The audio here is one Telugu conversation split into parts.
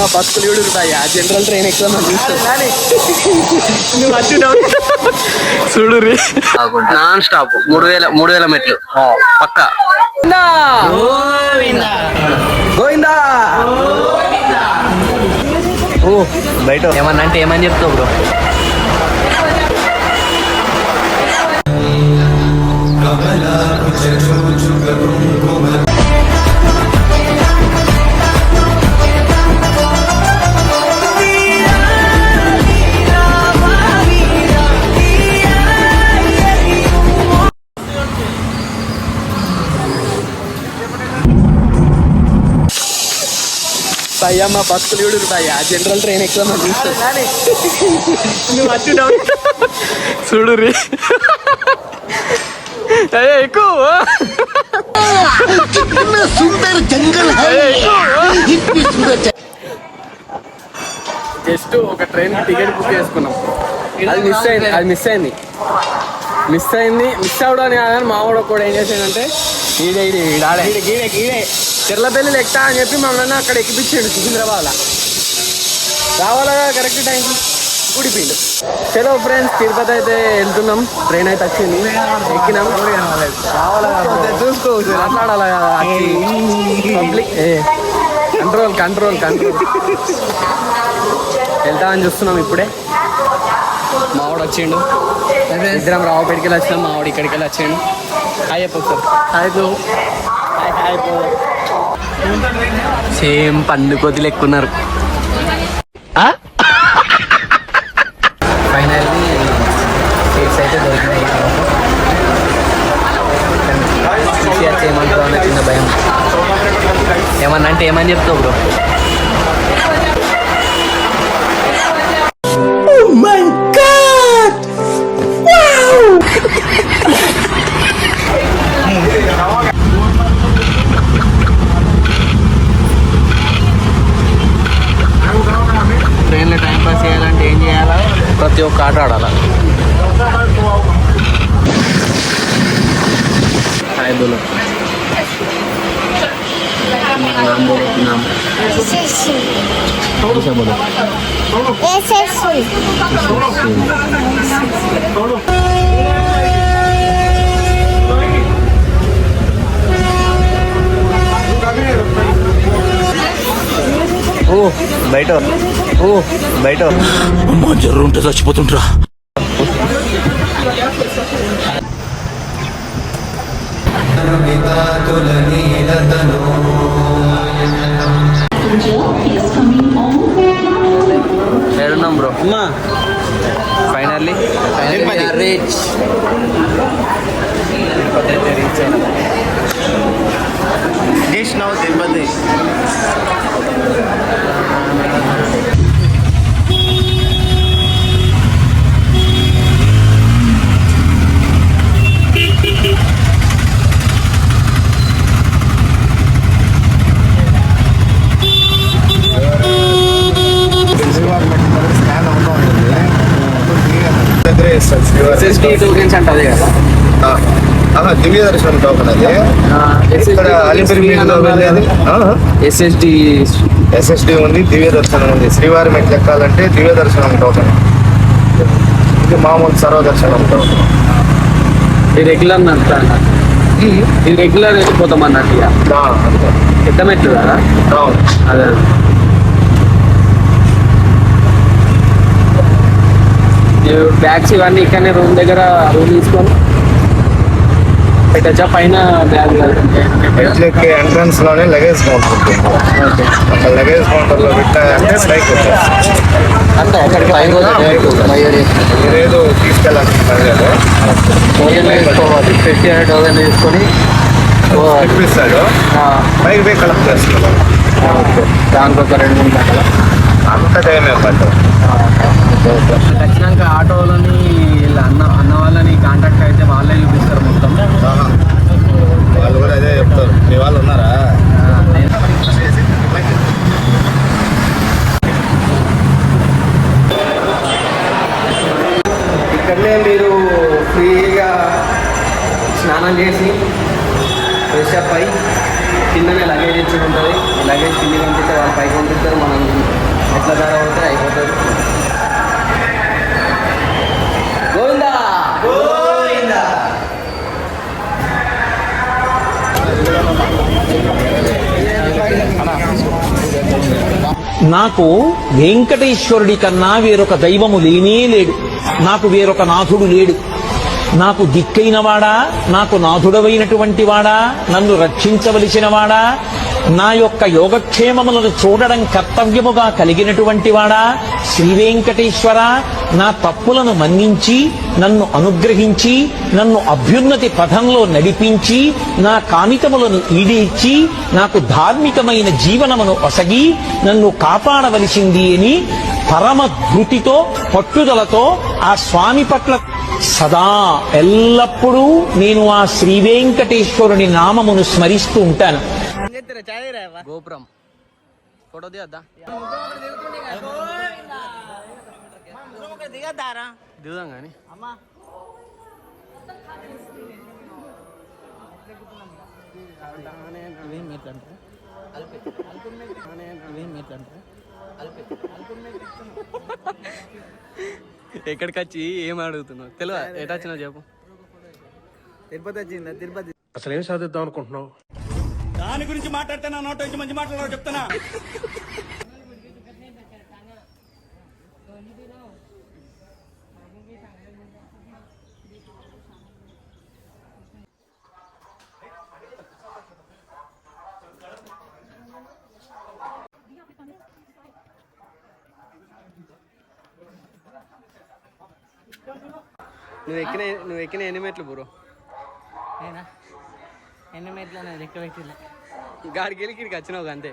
మా బస్సులు కూడా ఉంటాయి ఆ జనరల్ ట్రైన్ ఎక్కువ చూడు నాన్ స్టాప్ 3000 మెట్లు పక్క. గోవిందా ఓ బయట ఏమన్నా అంటే ఏమని చెప్తావు బ్రో? భయ్యా మా బస్సులు కూడా ఉంటాయి ఆ జనరల్ ట్రైన్ ఎక్కువ చూడు ఎక్కువ జస్ట్ ఒక ట్రైన్ టికెట్ బుక్ చేసుకున్నాం. అది మిస్ అవడం కాదని మావాడు కూడా ఏం చేసాడంటే ఈడే చెర్లపల్లి ఎక్కుతా అని చెప్పి మమ్మల్ని అక్కడ ఎక్కిపించాడు సికింద్రాబాద్. రావాలా కరెక్ట్ టైంకి కూడిపోయిండు. చలో ఫ్రెండ్స్ తిరుపతి అయితే వెళ్తున్నాం. ట్రైన్ అయితే వచ్చింది, ఎక్కినాం. చూసుకోవచ్చు మాట్లాడాలి పబ్లిక్. కంట్రోల్ వెళ్తామని చూస్తున్నాం. ఇప్పుడే మావాడు వచ్చిండు, ఇద్దరం రావుపేటకి వెళ్ళి వచ్చినాం. మావాడు ఇక్కడికి వెళ్ళి వచ్చిండు. హాయ్ చెప్పు సార్. హాయ్ సేమ్ పండు కొద్ది లెక్కున్నారు. ఫైనల్లీ సీట్స్ అయితే దొరికినాయి. ఏమంటావు అన్న చిన్న భయం. ఏమన్నా అంటే ఏమని చెప్తావు బ్రో? ట్రైన్లో టైం పాస్ చేయాలంటే ఏం చేయాలా? ప్రతి ఒక్క ఆట ఆడాలా. హాయ్ బోలో. नाम बोलो. कैसा बोलो? బయట అమ్మా జర్రు ఉంటే చచ్చిపోతుంటరా. ఏడున్నాం బ్రో? Finally reach. తిరుపతి అయితే రీచ్ అయినా. Dish now Tirupati. దివ్య దర్శనం టోకన్ అది. ఎస్ఎస్డి ఉంది, దివ్య దర్శనం ఉంది. శ్రీవారి మెట్లు ఎక్కాలంటే దివ్య దర్శనం టోకన్. ఇది మామూలు సర్వదర్శనం టోకన్. రెగ్యులర్ వెళ్ళిపోతాం అన్నట్టుగా. ఎంత మెట్లు కదా అదే. బ్యాగ్స్ ఇవన్నీ ఇక్కడనే రూమ్ దగ్గర రూమ్ తీసుకొని పెట్టచ్చా? పైన బ్యాగ్ ఎంట్రన్స్ లోనే లగేజ్ కౌంటర్ ఉంటుంది. లగేజ్ కౌంటర్ లో పెట్టాలంటే బైక్ మీరేదో తీసుకెళ్ళాలి. టోకెన్ తీసుకొని ఇప్పిస్తాడు. బైక్ పోయి కలెక్ట్ చేస్తున్నాం. దానికి ఒక 2-3 గంటలు అంత టైం పట్టదు. వచ్చినాక ఆటోలని అన్న వాళ్ళని కాంటాక్ట్ అయితే వాళ్ళే చూపిస్తారు మొత్తం. వాళ్ళు కూడా అదే చెప్తారు. మీ వాళ్ళు ఉన్నారా? ఇక్కడనే మీరు ఫ్రీగా స్నానం చేసి ఫ్రెష్ అప్ అయి కిందనే లగేజ్ ఇచ్చి ఉంటుంది. లగేజ్ కింద పంపిస్తే వాళ్ళు పైకి పంపిస్తారు. మనం నాకు వెంకటేశ్వరుడి కన్నా వేరొక దైవము లేనే లేడు, నాకు వేరొక నాథుడు లేడు. నాకు దిక్కైన వాడా, నాకు నాథుడవైనటువంటి వాడా, నన్ను రక్షించవలసిన వాడా, నా యొక్క యోగక్షేమములను చూడడం కర్తవ్యముగా కలిగినటువంటి వాడా, శ్రీ వెంకటేశ్వర, నా తప్పులను మన్నించి నన్ను అనుగ్రహించి నన్ను అభ్యున్నతి పథంలో నడిపించి నా కామితములను ఈడేర్చి నాకు ధార్మికమైన జీవనమును ఒసగి నన్ను కాపాడవలసింది అని పరమ ధృతితో పట్టుదలతో ఆ స్వామి పట్ల సదా ఎల్లప్పుడూ నేను ఆ శ్రీ వెంకటేశ్వరుని నామమును స్మరిస్తూ ఉంటాను. గోపురం ఫోటో దిగద్దా? దిగుదాం కానీ ఎక్కడికి వచ్చి ఏం అడుగుతున్నావు తెలియదు, ఎటు వచ్చినావు చెప్పు. తిరుపతి వచ్చిందా? తిరుపతి అసలు ఏం సాధిద్దాం అనుకుంటున్నావు? దాని గురించి మాట్లాడితే నా నోట నుంచి మంచి మాట్లాడారు చెప్తానా. నువ్వు ఎక్కిన ఎన్ని మెట్లు బ్రో? నేనా ఎన్ని మెట్లు లెక్క పెట్టిలే. గాడికి వెళ్ళి ఇక్కడికి వచ్చినావు అంతే.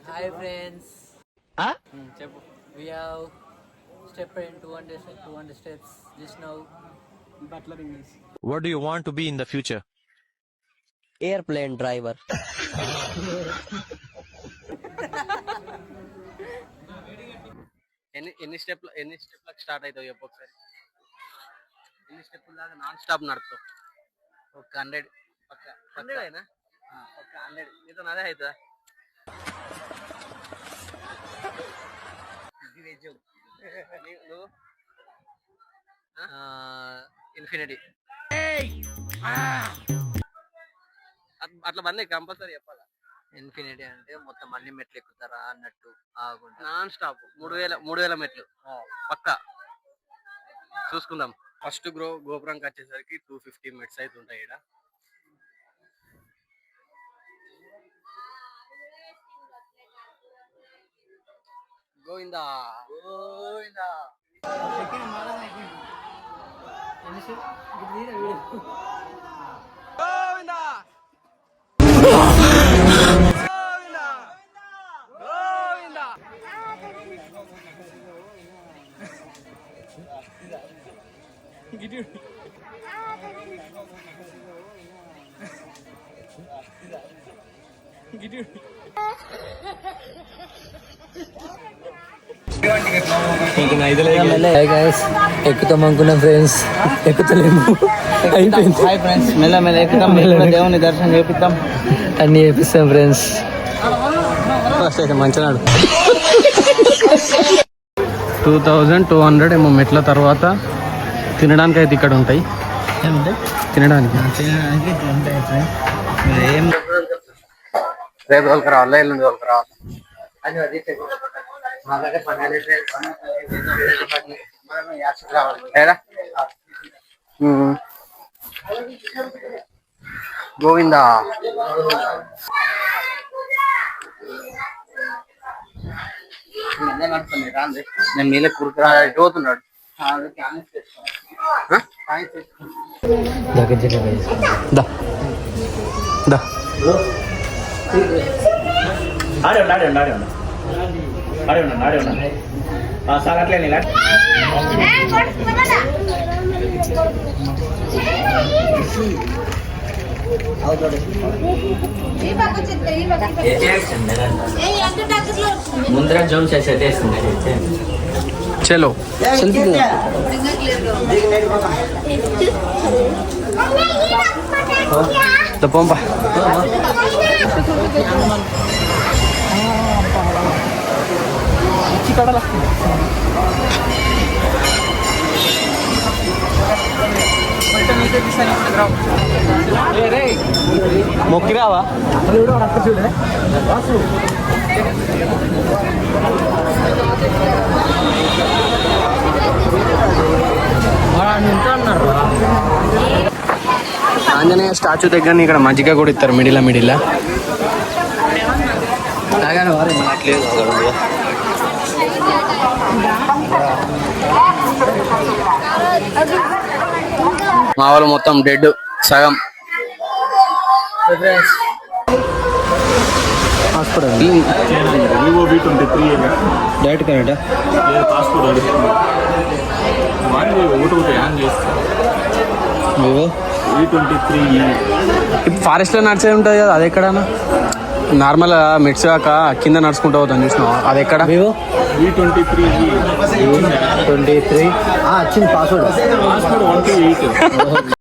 హాయ్ ఫ్రెండ్స్, చెప్పు. we have stepped in 200 steps just now. Butler English. What do you want to be in the future? Airplane driver. ఎన్ని స్టెప్లకు స్టార్ట్ అవుతావు చెప్పు ఒకసారి. ఎన్ని స్టెప్పుల దాకా నాన్ స్టాప్ నడుపుతావు? ఒక 100. 100 అయినా ఒక 100 నీతో అదే అవుతుందా? నువ్వు ఇన్ఫినిటీ అట్లా బందే కంపల్సరీ చెప్పాలా? ఇన్ఫినిటీ అంటే మొత్తం అన్ని మెట్లు ఎక్కుతారా అన్నట్టు ఆగుంటా. నాన్ స్టాప్ 3000 మెట్లు పక్కా చూసుకుందాం. ఫస్ట్ గోపురంకి వచ్చేసరికి 250 మెట్స్ అయితే ఉంటాయి ఇక్కడ. గోవిందా గోవిందా. గోవిందా గోవిందా. ఎక్కుతాం అనుకున్నాం ఫ్రెండ్స్, ఎక్కుతలేము. అయిపోయింది. హాయ్ ఫ్రెండ్స్, మెల్ల ఎక్కుతాం. దేవుని దర్శనం చేపిస్తాం, అన్ని చేపిస్తాం ఫ్రెండ్స్. మంచినాడు 2200 ఏమో మెట్ల తర్వాత తినడానికి అయితే ఇక్కడ ఉంటాయి. తినడానికి రేపు వాళ్ళకి రావాలా, ఎల్లుండి వాళ్ళకి రావాలా? గోవిందా. నేను మీలే కురుకురా పోతున్నాడు. సార్ అట్లే ముందర జోన్ చేసేస్తుంది. చలో పంపా. మొక్కిరావా? ఆంజనేయ స్టాచ్యూ దగ్గర ఇక్కడ మజ్జిగ కూడా ఇస్తారు మిడిల్ మా వాళ్ళు మొత్తం డెడ్ సగం హాస్పిటల్ వివో V23 డైరెక్ట్ కరెక్టా పాస్పోర్ట్ అడుగుతున్నాను ఒకటి హ్యాంగ్ చేస్తాను వివో V23 ఫారెస్ట్ లో నడిచేది ఉంటుంది కదా అది ఎక్కడన్నా నార్మల్ మెట్స్ కాక కింద నడుచుకుంటూ పోతాను చూసినావా అది ఎక్కడ వివో V23 23 వచ్చింది పాస్వర్డ్ 128